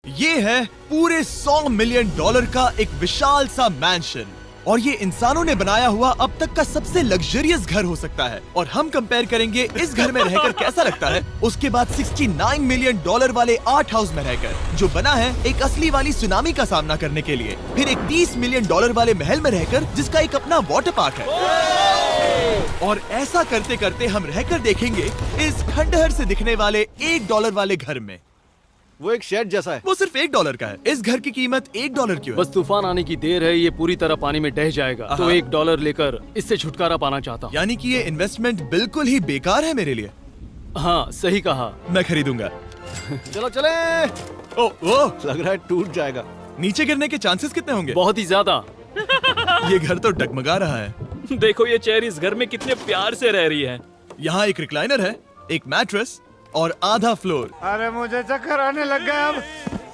ये है पूरे $100 मिलियन का एक विशाल सा मैंशन और ये इंसानों ने बनाया हुआ अब तक का सबसे लग्जरियस घर हो सकता है। और हम कंपेयर करेंगे इस घर में रहकर कैसा लगता है उसके बाद $69 मिलियन वाले आर्ट हाउस में रहकर, जो बना है एक असली वाली सुनामी का सामना करने के लिए। फिर एक $30 मिलियन वाले महल में रहकर जिसका एक अपना वाटर पार्क है। और ऐसा करते करते हम रहकर देखेंगे इस खंडहर से दिखने वाले $1 वाले घर में। वो एक शेड जैसा है। वो सिर्फ $1 का है। इस घर की कीमत $1 क्यों है? बस तूफान आने की देर है, ये पूरी तरह पानी में ढह जाएगा, तो $1 लेकर इससे छुटकारा पाना चाहता हूँ। यानी कि ये इन्वेस्टमेंट बिल्कुल ही बेकार है मेरे लिए। हाँ सही कहा। मैं खरीदूंगा। चलो चले। ओ, लग रहा है टूट जाएगा। नीचे गिरने के चांसेस कितने होंगे? बहुत ही ज्यादा। ये घर तो डगमगा रहा है। देखो ये चेयर इस घर में कितने प्यार से रह रही है। यहाँ एक रिक्लाइनर है, एक मैट्रेस और आधा फ्लोर। अरे मुझे चक्कर आने लग गया अब।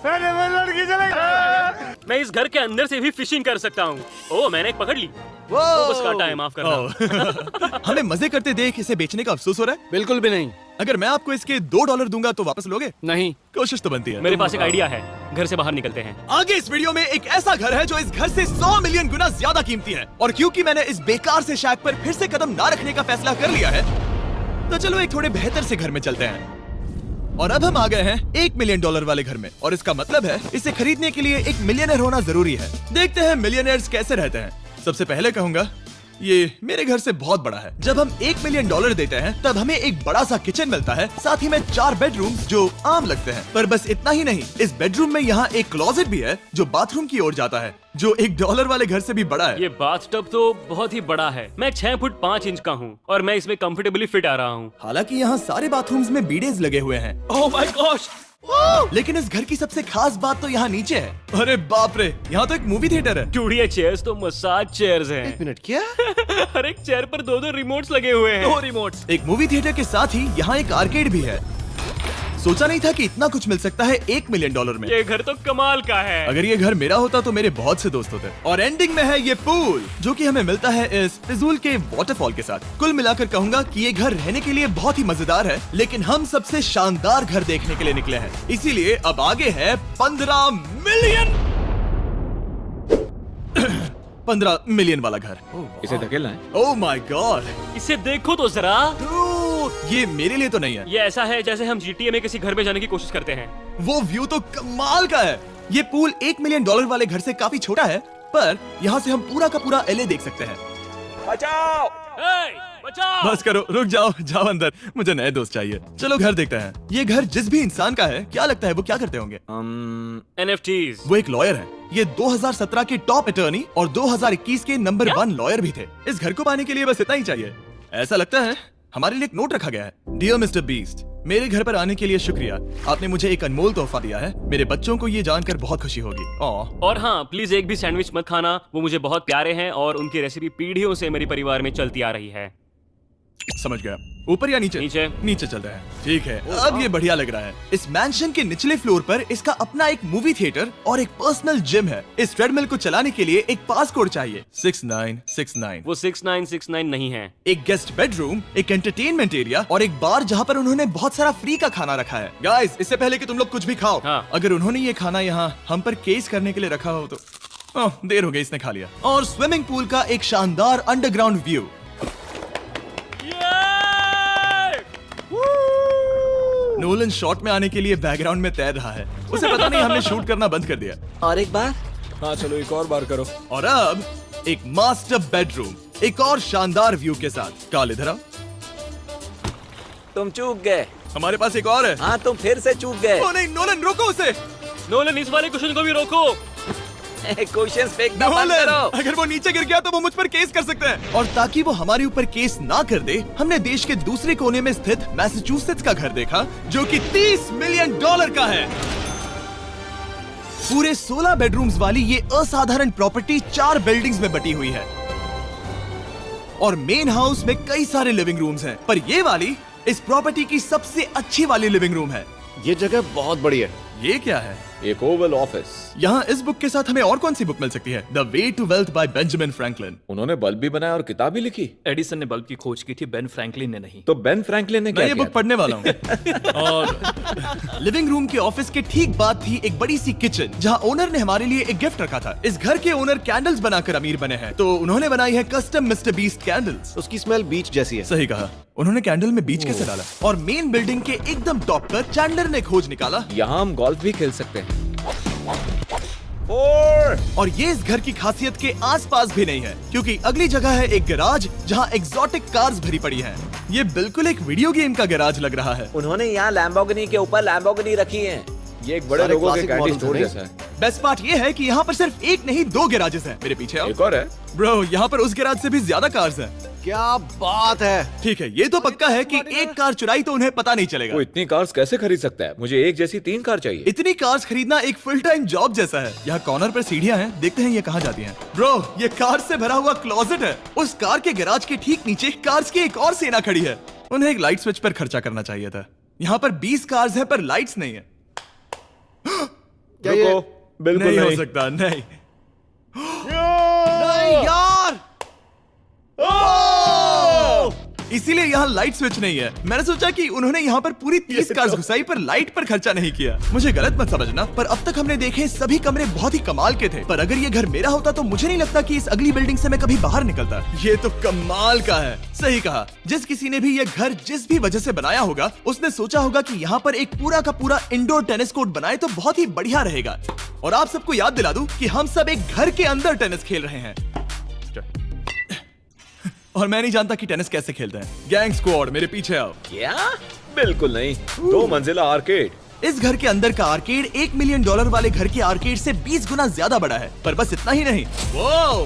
अरे वो लड़की चलेगा। मैं इस घर के अंदर से भी फिशिंग कर सकता हूँ। ओह मैंने एक पकड़ ली। वो बस काटा है, माफ करना। हमें मजे करते देख इसे बेचने का अफसोस हो रहा है? बिल्कुल भी नहीं। अगर मैं आपको इसके $2 दूंगा तो वापस लोगे? नहीं। कोशिश तो बनती है। मेरे पास एक आइडिया है, घर से बाहर निकलते हैं। आगे इस वीडियो में एक ऐसा घर है जो इस घर से 100 मिलियन गुना ज्यादा कीमती है। और क्योंकि मैंने इस बेकार से शैक पर फिर से कदम ना रखने का फैसला कर लिया है, तो चलो एक थोड़े बेहतर से घर में चलते हैं। और अब हम आ गए हैं $1 मिलियन वाले घर में। और इसका मतलब है इसे खरीदने के लिए एक मिलियनर होना जरूरी है। देखते हैं मिलियनर्स कैसे रहते हैं। सबसे पहले कहूंगा ये मेरे घर से बहुत बड़ा है। जब हम $1 मिलियन देते हैं तब हमें एक बड़ा सा किचन मिलता है, साथ ही में 4 बेडरूम जो आम लगते हैं। पर बस इतना ही नहीं, इस बेडरूम में यहाँ एक क्लोजेट भी है जो बाथरूम की ओर जाता है, जो $1 वाले घर से भी बड़ा है। ये बाथटब तो बहुत ही बड़ा है। मैं 6 फुट 5 इंच का हूँ और मैं इसमें कंफर्टेबली फिट आ रहा हूँ। हालांकि यहाँ सारे बाथरूम्स में बीडेज लगे हुए हैं। Oh my gosh. लेकिन इस घर की सबसे खास बात तो यहाँ नीचे है। अरे बाप रे, यहाँ तो एक मूवी थिएटर है। टूड, ये चेयर्स तो मसाज चेयर्स हैं। एक मिनट, क्या? हर एक चेयर पर 2-2 रिमोट्स लगे हुए हैं। 2 रिमोट्स। एक मूवी थिएटर के साथ ही यहाँ एक आर्केड भी है। सोचा नहीं था कि इतना कुछ मिल सकता है $1 मिलियन में। ये घर तो कमाल का है। अगर ये घर मेरा होता तो मेरे बहुत से दोस्त होते। और एंडिंग में है ये पूल जो कि हमें मिलता है इस फिजूल के वाटरफॉल के साथ। कुल मिलाकर कहूंगा कि ये घर रहने के लिए बहुत ही मजेदार है, लेकिन हम सबसे शानदार घर देखने के लिए निकले हैं। इसीलिए अब आगे है 15 मिलियन वाला घर। इसे धकेलना है। ओह माय गॉड, इसे देखो तो जरा। ये मेरे लिए तो नहीं है। ये ऐसा है जैसे हम GTA में किसी घर में जाने की कोशिश करते हैं। वो व्यू तो कमाल का है। ये पूल $1 मिलियन वाले घर से काफी छोटा है, पर यहाँ से हम पूरा का पूरा LA देख सकते हैं। बचाओ! बचाओ! बस करो, रुक जाओ, जाओ अंदर, मुझे नए दोस्त चाहिए। चलो घर देखते हैं। ये घर जिस भी इंसान का है, क्या लगता है वो क्या करते होंगे? NFTs। वो एक लॉयर है। ये 2017 के टॉप अटॉर्नी और 2021 के नंबर 1 लॉयर भी थे। इस घर को पाने के लिए बस इतना ही चाहिए। ऐसा लगता है हमारे लिए एक नोट रखा गया है। डियर मिस्टर बीस्ट, मेरे घर पर आने के लिए शुक्रिया। आपने मुझे एक अनमोल तोहफा दिया है। मेरे बच्चों को ये जानकर बहुत खुशी होगी। और हाँ, प्लीज एक भी सैंडविच मत खाना, वो मुझे बहुत प्यारे हैं और उनकी रेसिपी पीढ़ियों से मेरे परिवार में चलती आ रही है। समझ गया। ऊपर या नीचे? नीचे। नीचे चल रहा है। ठीक है, अब ये बढ़िया लग रहा है। इस मैंशन के निचले फ्लोर पर इसका अपना एक मूवी थिएटर और एक पर्सनल जिम है। इस ट्रेडमिल को चलाने के लिए एक पास कोड चाहिए, 6969। वो 6969 नहीं है। एक गेस्ट बेडरूम, एक एंटरटेनमेंट एरिया और एक बार जहाँ पर उन्होंने बहुत सारा फ्री का खाना रखा है। गाइस, इससे पहले कि तुम लोग कुछ भी खाओ, हाँ। अगर उन्होंने ये खाना यहाँ हम पर केस करने के लिए रखा हो तो देर हो गई, इसने खा लिया। और स्विमिंग पूल का एक शानदार अंडरग्राउंड व्यू। नोलन शॉट में आने के लिए बैकग्राउंड में तैर रहा है। उसे पता नहीं हमने शूट करना बंद कर दिया। और एक बार? हाँ चलो एक और बार करो। और अब एक मास्टर बेडरूम, एक और शानदार व्यू के साथ। काल इधर आओ। तुम चूक गए। हमारे पास एक और है। हाँ तुम फिर से चूक गए। ओ नहीं, नोलन रोको उसे। नोलन, इस वाले क्वेश्चन को भी रोको। क्वेश्चन फेंकना बंद नोलन, करो। अगर वो नीचे गिर गया तो वो मुझ पर केस कर सकते हैं। और ताकि वो हमारे ऊपर केस ना कर दे, हमने देश के दूसरे कोने में स्थित मैसाचुसेट्स का घर देखा जो कि $30 मिलियन का है। पूरे 16 बेडरूम्स वाली ये असाधारण प्रॉपर्टी 4 बिल्डिंग्स में बटी हुई है और मेन हाउस में कई सारे लिविंग रूम्स हैं, पर ये वाली इस प्रॉपर्टी की सबसे अच्छी वाली लिविंग रूम है। ये जगह बहुत बड़ी है। ये क्या है? एक ओवल ऑफिस। यहाँ इस बुक के साथ हमें और कौन सी बुक मिल सकती है? The way to wealth by Benjamin Franklin. उन्होंने बल्ब भी बनाया और किताब भी लिखी। एडिसन ने बल्ब की खोज की थी, बेन फ्रैंकलिन ने नहीं। तो बेन फ्रैंकलिन ने मैं क्या ये किया? बुक पढ़ने वाला हूँ। और लिविंग रूम के ऑफिस के ठीक बाद थी एक बड़ी सी किचन, जहाँ ओनर ने हमारे लिए एक गिफ्ट रखा था। इस घर के ओनर कैंडल्स बनाकर अमीर बने हैं, तो उन्होंने बनाई है कस्टम मिस्टर बीस्ट कैंडल्स। उसकी स्मेल बीच जैसी है। सही कहा, उन्होंने कैंडल में बीच कैसे डाला? और मेन बिल्डिंग के एकदम टॉप पर चैंडलर ने खोज निकाला। यहाँ हम गोल्फ भी खेल सकते हैं। 4 और ये इस घर की खासियत के आसपास भी नहीं है, क्योंकि अगली जगह है एक गैराज जहाँ एग्जॉटिक कार्स भरी पड़ी हैं। ये बिल्कुल एक वीडियो गेम का गैराज लग रहा है। उन्होंने यहाँ लैम्बोर्गिनी के ऊपर लैम्बोर्गिनी रखी है। ये एक बड़े सारे लोगों के classic कैंडी models स्टोर हैं। जैसा है। बेस्ट पार्ट ये है कि यहाँ पर सिर्फ एक नहीं 2 गैराजेस हैं। मेरे पीछे आओ। एक और है। ब्रो, यहाँ पर उस गैराज से भी ज्यादा कार्स हैं। क्या बात है। ठीक है, ये तो पक्का है कि एक कार चुराई तो उन्हें पता नहीं चलेगा। वो इतनी कार्स कैसे खरीद सकता है? मुझे एक जैसी 3 कार चाहिए। इतनी कार्स खरीदना एक फुल टाइम जॉब जैसा है। यहाँ कॉर्नर पर सीढ़ियाँ हैं, देखते हैं ये कहाँ जाती हैं। ब्रो, ये कार से भरा हुआ क्लोजेट है। उस कार के गैराज के ठीक नीचे कार्स की एक और सेना खड़ी है। उन्हें एक लाइट स्विच पर खर्चा करना चाहिए था। यहाँ पर 20 कार्स हैं पर लाइट्स नहीं है। रुको, बिल्कुल नहीं हो नहीं। सकता, नहीं। नहीं यार। इसीलिए यहाँ लाइट स्विच नहीं है। मैंने सोचा कि उन्होंने यहाँ पर पूरी 30 कार्स घुसाई पर लाइट पर खर्चा नहीं किया। मुझे गलत मत समझना, पर अब तक हमने देखे सभी कमरे बहुत ही कमाल के थे। पर अगर ये घर मेरा होता तो मुझे नहीं लगता कि इस अगली बिल्डिंग से मैं कभी बाहर निकलता। ये तो कमाल का है। सही कहा, जिस किसी ने भी ये घर जिस भी वजह से बनाया होगा, उसने सोचा होगा कि यहाँ पर एक पूरा का पूरा इंडोर टेनिस कोर्ट बनाए तो बहुत ही बढ़िया रहेगा। और आप सबको याद दिला दूं कि हम सब एक घर के अंदर टेनिस खेल रहे हैं। और मैं नहीं जानता कि टेनिस कैसे खेलते हैं। गैंग स्क्वाड, मेरे पीछे आओ। क्या? बिल्कुल नहीं। 2 मंजिला आर्केड। इस घर के अंदर का आर्केड $1 मिलियन वाले घर के आर्केड से 20 गुना ज्यादा बड़ा है। पर बस इतना ही नहीं। वाओ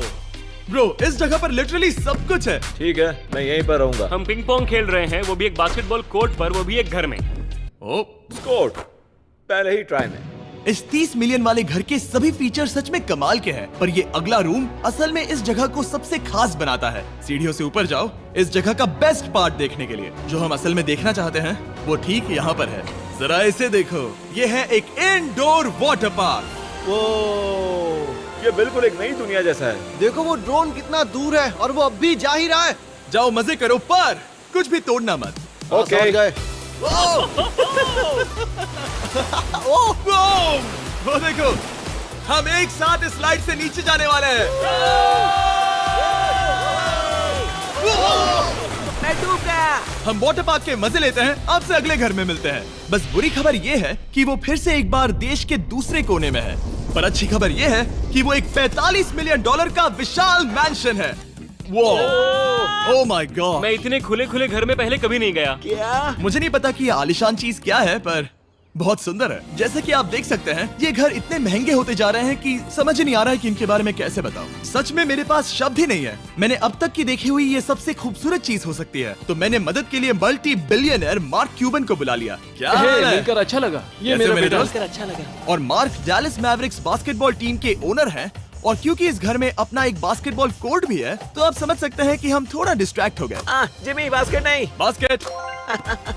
ब्रो, इस जगह पर लिटरली सब कुछ है। ठीक है, मैं यहीं पर रहूंगा। हम पिंग पोंग खेल रहे हैं, वो भी एक बास्केटबॉल कोर्ट पर, वो भी एक घर में। ओ, स्कोट पहले ही ट्राई में। इस 30 मिलियन वाले घर के सभी फीचर सच में कमाल के हैं, पर ये अगला रूम असल में इस जगह को सबसे खास बनाता है। सीढ़ियों से ऊपर जाओ इस जगह का बेस्ट पार्ट देखने के लिए। जो हम असल में देखना चाहते हैं वो ठीक यहाँ पर है। जरा इसे देखो, ये है एक इंडोर वाटर पार्क। ओ, ये बिल्कुल एक नई दुनिया जैसा है। देखो वो ड्रोन कितना दूर है और वो अब भी जा ही रहा है। जाओ मजे करो, पर कुछ भी तोड़ना मत। ओके। समझ गए। वो देखो, हम एक साथ इस स्लाइड से नीचे जाने वाले हैं। मैं डूब गया। हम वाटर पार्क के मजे लेते हैं, आपसे अगले घर में मिलते हैं। बस बुरी खबर ये है कि वो फिर से एक बार देश के दूसरे कोने में है, पर अच्छी खबर ये है कि वो एक $45 मिलियन का विशाल मैंशन है। ओह माय गॉड, मैं इतने खुले खुले घर में पहले कभी नहीं गया। क्या? मुझे नहीं पता कि ये आलीशान चीज क्या है, पर बहुत सुंदर है। जैसे कि आप देख सकते हैं, ये घर इतने महंगे होते जा रहे हैं कि समझ नहीं आ रहा है कि इनके बारे में कैसे बताऊं। सच में मेरे पास शब्द ही नहीं है। मैंने अब तक की देखी हुई ये सबसे खूबसूरत चीज हो सकती है। तो मैंने मदद के लिए मल्टी बिलियनर मार्क क्यूबन को बुला लिया। क्या हे, हाल है? मिलकर अच्छा लगा। ये कैसे मेरा मेरे बेटा। दोस्त? अच्छा लगा। और mark Dallas Mavericks basketball team के ओनर हैं। और क्योंकि इस घर में अपना एक बास्केटबॉल कोर्ट भी है, तो आप समझ सकते हैं कि हम थोड़ा डिस्ट्रैक्ट हो गए। जिमी, बास्केट नहीं। बास्केट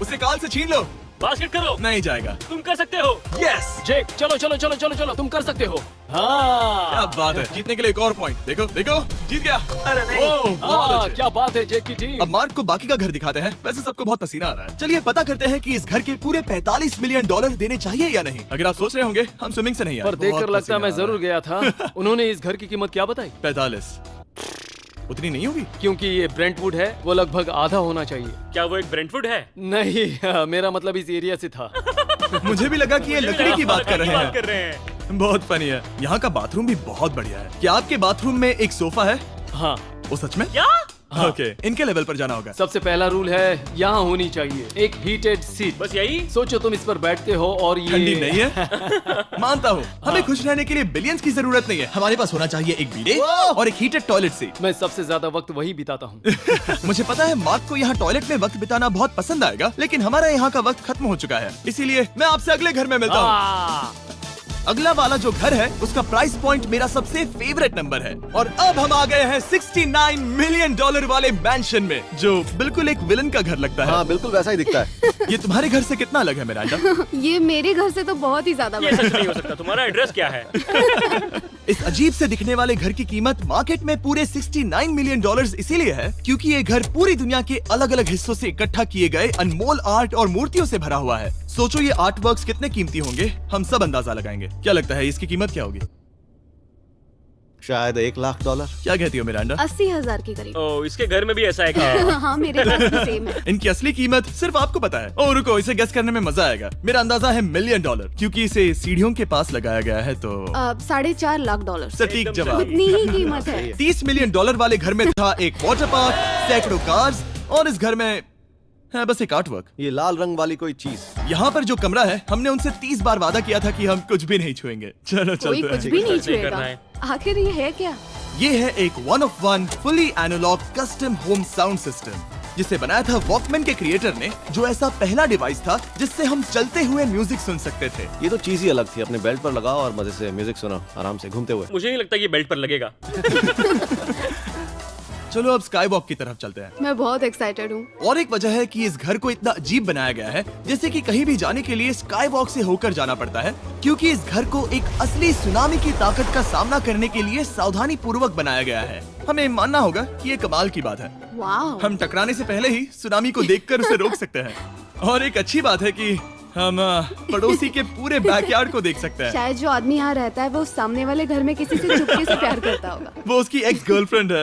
उसे काल से छीन लो। बास्केट करो, नहीं जाएगा। तुम कर सकते हो। यस, जेक, चलो चलो चलो चलो चलो, तुम कर सकते हो। क्या हाँ बात है। जीतने के लिए एक और पॉइंट। देखो देखो, जीत गया। अरे नहीं। ओह, बहुत हाँ, अच्छे। क्या बात है जेक की टीम। अब मार्क को बाकी का घर दिखाते हैं। वैसे सबको बहुत पसीना आ रहा है। चलिए पता करते हैं कि इस घर के पूरे $45 मिलियन देने चाहिए या नहीं। अगर आप सोच रहे होंगे हम स्विमिंग से नहीं आए, पर देखकर बहुत लगता है मैं पसीना आ जरूर गया था। उन्होंने इस घर की कीमत क्या बताई? 45 उतनी नहीं होगी। क्योंकि ये ब्रेंटवुड है, वो लगभग आधा होना चाहिए। क्या वो एक ब्रेंटफुड है? नहीं, मेरा मतलब इस एरिया से था। मुझे भी लगा कि ये लकड़ी की बात कर रहे हैं। कर रहे हैं। बहुत फनी है। यहाँ का बाथरूम भी बहुत बढ़िया है। क्या आपके बाथरूम में एक सोफा है? हाँ, वो सच में? क्या? ओके, इनके लेवल पर जाना होगा। सबसे पहला रूल है यहाँ होनी चाहिए एक हीटेड सीट। बस यही? सोचो तुम इस पर बैठते हो और ये ठंडी नहीं है। मानता हूँ, हमें खुश रहने के लिए बिलियंस की जरूरत नहीं है। हमारे पास होना चाहिए एक बीडे और एक हीटेड टॉयलेट सीट। मैं सबसे ज्यादा वक्त वही बिताता हूँ। मुझे पता है मार्क को यहाँ टॉयलेट में वक्त बिताना बहुत पसंद आएगा, लेकिन हमारा यहाँ का वक्त खत्म हो चुका है। इसीलिए मैं आपसे अगले घर में मिलता हूँ। अगला वाला जो घर है उसका प्राइस पॉइंट मेरा सबसे फेवरेट नंबर है। और अब हम आ गए हैं $69 मिलियन वाले मैंशन में, जो बिल्कुल एक विलन का घर लगता है। हाँ बिल्कुल वैसा ही दिखता है। ये तुम्हारे घर से कितना अलग है मिरांडा? ये मेरे घर से तो बहुत ही ज्यादा ये बड़ा सच नहीं हो सकता। तुम्हारा एड्रेस क्या है? इस अजीब से दिखने वाले घर की कीमत मार्केट में पूरे 69 मिलियन डॉलर्स इसीलिए है क्योंकि ये घर पूरी दुनिया के अलग अलग हिस्सों से इकट्ठा किए गए अनमोल आर्ट और मूर्तियों से भरा हुआ है। सोचो ये आर्ट वर्क्स कितने कीमती होंगे, हम सब अंदाजा लगाएंगे। क्या लगता है इसकी कीमत क्या होगी? शायद $1,00,000। क्या कहती हो मिरांडा? 80,000 के करीब। ओ, इसके घर में भी ऐसा है क्या? हाँ, मेरे घर भी सेम है। इनकी असली कीमत सिर्फ आपको पता है। ओ रुको, इसे गेस करने में मजा आएगा। मेरा अंदाजा है $1 मिलियन क्योंकि इसे सीढ़ियों के पास लगाया गया है तो $4.5 लाख। सटीक जवाब। उतनी ही कीमत है। $30 मिलियन वाले घर में था एक वाटर पार्क, सैकड़ों कार्स और इस घर में है बस एक आर्ट वर्क। ये लाल रंग वाली कोई चीज। यहाँ पर जो कमरा है, हमने उनसे 30 बार वादा किया था कि हम कुछ भी नहीं छुएंगे। चलो कोई चलते कुछ हैं। भी नहीं नहीं करना छुएगा। है। आखिर ये है क्या? ये है एक 1 of 1 fully analogue custom home sound system जिसे बनाया था वॉकमैन के क्रिएटर ने, जो ऐसा पहला डिवाइस था जिससे हम चलते हुए म्यूजिक सुन सकते थे। ये तो चीज ही अलग थी। अपने बेल्ट पर लगाओ और मजे से म्यूजिक सुनो आराम से घूमते हुए। मुझे नहीं लगता ये बेल्ट पर लगेगा। चलो अब स्काई वॉक की तरफ चलते हैं। मैं बहुत एक्साइटेड हूँ। और एक वजह है कि इस घर को इतना अजीब बनाया गया है जैसे कि कहीं भी जाने के लिए स्काई वॉक से होकर जाना पड़ता है, क्योंकि इस घर को एक असली सुनामी की ताकत का सामना करने के लिए सावधानी पूर्वक बनाया गया है। हमें मानना होगा कि ये कमाल की बात है। वाह। हम टकराने से पहले ही सुनामी को देखकर उसे रोक सकते हैं। और एक अच्छी बात है कि हम पड़ोसी के पूरे बैकयार्ड को देख सकते हैं। शायद जो आदमी यहाँ रहता है वो उस सामने वाले घर में किसी से चुपके से प्यार करता होगा। वो उसकी एक्स गर्लफ्रेंड है।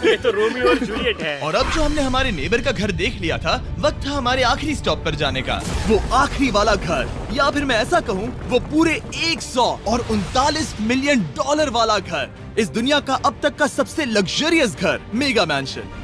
ये तो रोमियो और जूलियट है। और अब जो हमने हमारे नेबर का घर देख लिया था, वक्त था हमारे आखिरी स्टॉप पर जाने का। वो आखिरी वाला घर, या फिर मैं ऐसा कहूँ वो पूरे 139 मिलियन डॉलर वाला घर। इस दुनिया का अब तक का सबसे लग्जरियस घर, मेगा मैंशन।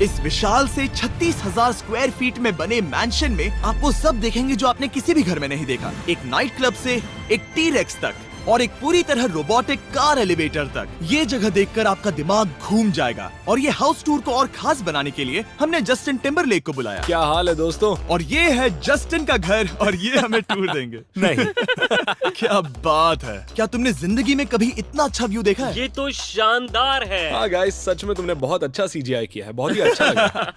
इस विशाल से 36,000 स्क्वायर फीट में बने मैंशन में आप वो सब देखेंगे जो आपने किसी भी घर में नहीं देखा। एक नाइट क्लब से एक टी-रेक्स तक और एक पूरी तरह रोबोटिक कार एलिवेटर तक। ये जगह देखकर आपका दिमाग घूम जाएगा। और ये हाउस टूर को और खास बनाने के लिए हमने जस्टिन टिम्बरलेक को बुलाया। क्या हाल है दोस्तों? और ये है जस्टिन का घर और ये हमें टूर देंगे। नहीं। क्या बात है, क्या तुमने जिंदगी में कभी इतना अच्छा व्यू देखा है? ये तो शानदार है। हाँ गाइस, सच में तुमने बहुत अच्छा CGI किया है। बहुत ही अच्छा लगा।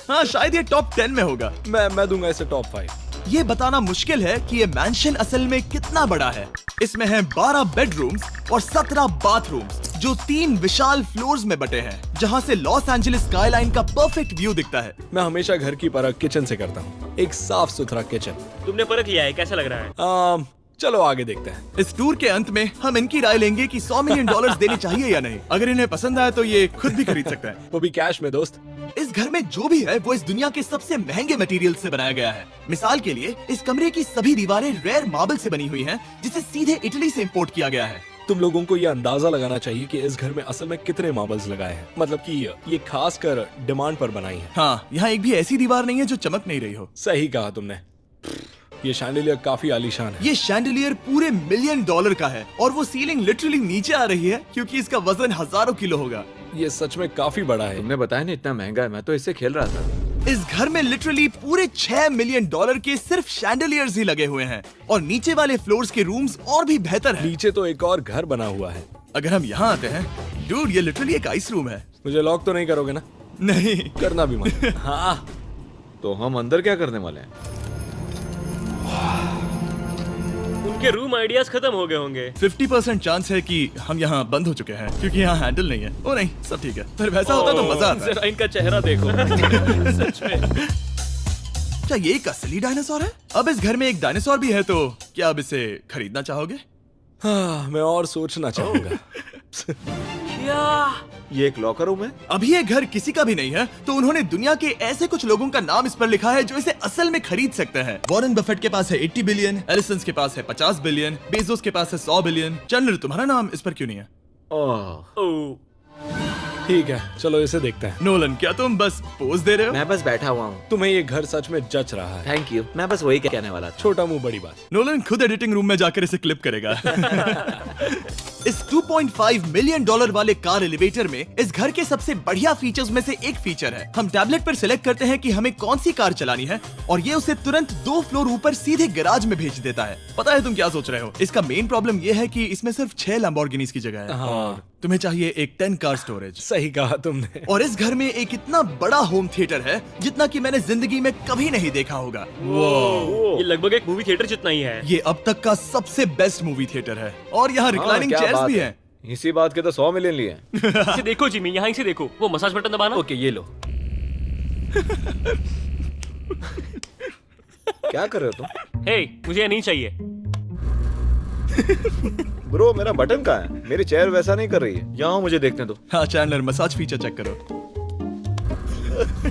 हाँ, शायद ये टॉप 10 में होगा। मैं दूंगा इसे टॉप 5। ये बताना मुश्किल है कि ये मैंशन असल में कितना बड़ा है। इसमें हैं 12 बेडरूम्स और 17 बाथरूम्स जो 3 विशाल फ्लोर्स में बटे हैं, जहां से लॉस एंजलिस स्काईलाइन का परफेक्ट व्यू दिखता है। मैं हमेशा घर की परख किचन से करता हूँ। एक साफ सुथरा किचन। तुमने परख लिया है, कैसा लग रहा है? चलो आगे देखते हैं। इस टूर के अंत में हम इनकी राय लेंगे कि $100 मिलियन देने चाहिए या नहीं। अगर इन्हें पसंद आए तो ये खुद भी खरीद सकते हैं। वो भी कैश में दोस्त। इस घर में जो भी है वो इस दुनिया के सबसे महंगे मटेरियल से बनाया गया है। मिसाल के लिए इस कमरे की सभी दीवारें रेयर मार्बल से बनी हुई हैं, जिसे सीधे इटली से इंपोर्ट किया गया है। तुम लोगों को ये अंदाजा लगाना चाहिए कि इस घर में असल में कितने मार्बल्स लगाए हैं। मतलब कि ये खास कर डिमांड पर बनाई है। हाँ, यहाँ एक भी ऐसी दीवार नहीं है जो चमक नहीं रही हो। सही कहा तुमने। ये शैंडिलियर काफी आलीशान है। ये शैंडिलियर पूरे $1 मिलियन का है और वो सीलिंग लिटरली नीचे आ रही है क्योंकि इसका वजन हजारों किलो होगा। ये सच में काफी बड़ा है। तुमने बताया ना इतना महंगा है, मैं तो इससे खेल रहा था। इस घर में लिटरली पूरे $6 मिलियन के सिर्फ शैंडिलियर्स ही लगे हुए हैं और नीचे वाले फ्लोर्स के रूम्स और भी बेहतर हैं। नीचे तो एक और घर बना हुआ है। अगर हम यहाँ आते हैं, डूड, ये लिटरली एक आइस रूम है। मुझे लॉक तो नहीं करोगे ना? नहीं करना भी मत। हाँ, तो हम अंदर क्या करने वाले हैं? उनके रूम आइडियाज खत्म हो गए होंगे। 50% चांस है कि हम यहाँ बंद हो चुके हैं क्योंकि यहाँ हैंडल नहीं है। ओ नहीं, सब ठीक है। पर वैसा होता तो मजा आता। जरा इनका चेहरा देखो। सच में। क्या ये एक असली डायनासोर है? अब इस घर में एक डायनासोर भी है, तो क्या अब इसे खरीदना चाहोगे? हाँ, मैं और सोचना चाहूंगा। ये एक लॉकर रूम है? अभी ये घर किसी का भी नहीं है, तो उन्होंने दुनिया के ऐसे कुछ लोगों का नाम इस पर लिखा है जो इसे असल में खरीद सकते हैं। वॉरेन बफेट के पास है 80 बिलियन, एलिसन के पास है 50 बिलियन, बेजोस के पास है 100 बिलियन। चंद्र, तुम्हारा नाम इस पर क्यों नहीं है? ओह, ठीक है, चलो इसे देखते हैं। नोलन, क्या तुम बस पोज दे रहे हो? मैं बस बैठा हुआ हूँ। तुम्हें ये घर सच में जच रहा है। थैंक यू, मैं बस वही कहने वाला था। छोटा मुंह बड़ी बात। नोलन खुद एडिटिंग रूम में जाकर इसे क्लिप करेगा। इस $2.5 मिलियन वाले कार एलिवेटर में इस घर के सबसे बढ़िया फीचर्स में से एक फीचर है। हम टैबलेट पर सिलेक्ट करते हैं कि हमें कौन सी कार चलानी है और ये उसे तुरंत 2 फ्लोर ऊपर सीधे गैराज में भेज देता है। पता है तुम क्या सोच रहे हो? इसका मेन प्रॉब्लम ये है कि इसमें सिर्फ 6 लैम्बोर्गिनीज की जगह है। हाँ, तुम्हें चाहिए एक 10 कार स्टोरेज, सही कहा तुमने। और इस घर में एक इतना बड़ा होम थिएटर है जितना कि मैंने जिंदगी में कभी नहीं देखा होगा। ये लगभग एक मूवी थिएटर जितना ही है। ये अब तक का सबसे बेस्ट मूवी थिएटर है, और यहाँ रिक्लाइनिंग क्या चेयर्स बात भी है। हैं। इसी बात के तो 100 मिलियन लिए हैं। इसे देखो जिमी, यहाँ इसे देखो, वो मसाज बटन दबाना। ओके, ये लो। क्या कर रहे हो तुम? हे, मुझे ये नहीं चाहिए। ब्रो मेरा बटन कहाँ है? मेरी चेयर वैसा नहीं कर रही है। यहाँ मुझे देखने दो। हाँ चैंडलर, मसाज फीचर चेक करो।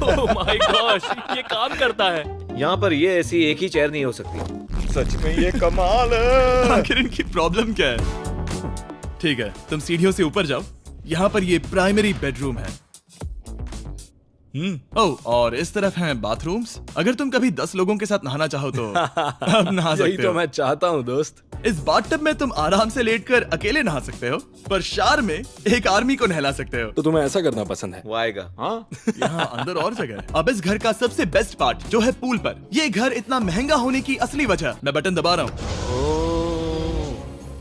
ओह माय गॉश, ये काम करता है। यहाँ पर ये ऐसी एक ही चेयर नहीं हो सकती। सच में ये कमाल है। आखिर इनकी प्रॉब्लम क्या है? ठीक है, तुम सीढ़ियों से ऊपर जाओ। यहाँ पर ये प्राइमरी बेडरूम है। ओह, और इस तरफ हैं बाथरूम्स। अगर तुम कभी 10 लोगों के साथ नहाना चाहो तो अब नहा यही सकते तो हो। मैं चाहता हूँ दोस्त। इस बाथटब में तुम आराम से लेटकर अकेले नहा सकते हो, पर शार में एक आर्मी को नहला सकते हो। तो तुम्हें ऐसा करना पसंद है? वो आएगा। हाँ यहाँ अंदर और जगह है। अब इस घर का सबसे बेस्ट पार्ट जो है पूल पर। ये घर इतना महंगा होने की असली वजह, मैं बटन दबा रहा हूँ।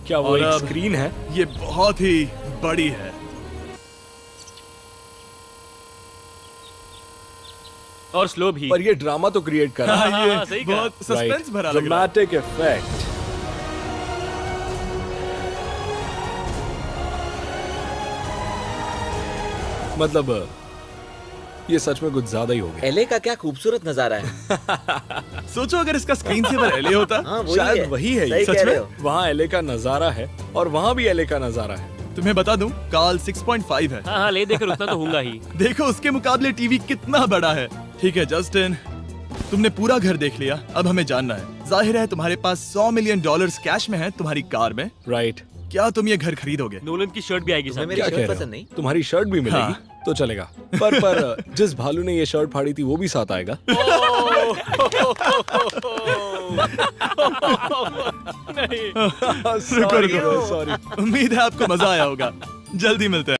क्या वो और एक अब- स्क्रीन है? ये बहुत ही बड़ी है। और स्लो भी। पर ये ड्रामा तो क्रिएट कर रहा है। हाँ, ये हाँ, सही कहा। बहुत सस्पेंस भरा लग रहा है। Dramatic effect. मतलब ये सच में कुछ ज्यादा ही हो गया। एले का क्या खूबसूरत नजारा है। सोचो अगर इसका स्क्रीन सेवर एलए होता। हाँ वही शायद है। वही है ये। सही सच कह में? रहे हो। वहाँ एले का नजारा है और वहाँ भी एले का नजारा है। तुम्हें बता दूं, काल 6.5 है। हाँ हाँ, ले देकर उतना तो होगा ही। देखो उसके मुकाबले टीवी कितना बड़ा है। ठीक है जस्टिन, तुमने पूरा घर देख लिया, अब हमें जानना है। जाहिर है तुम्हारे पास $100 मिलियन कैश में है तुम्हारी कार में। राइट। क्या तुम ये घर खरीदोगे? नोलन की शर्ट भी आएगी तुम्हें साथ। मेरी क्या कह शर्ट रहे हो? पसंद नहीं? तुम्हारी शर्ट भी मिलेगी हाँ। तो चलेगा। पर जिस भालू ने ये शर्ट फाड़ी थी वो भी साथ आएगा। नहीं। रुको रुको, सॉरी। उम्मीद है आपको मजा आया होगा। जल्दी मिलते हैं।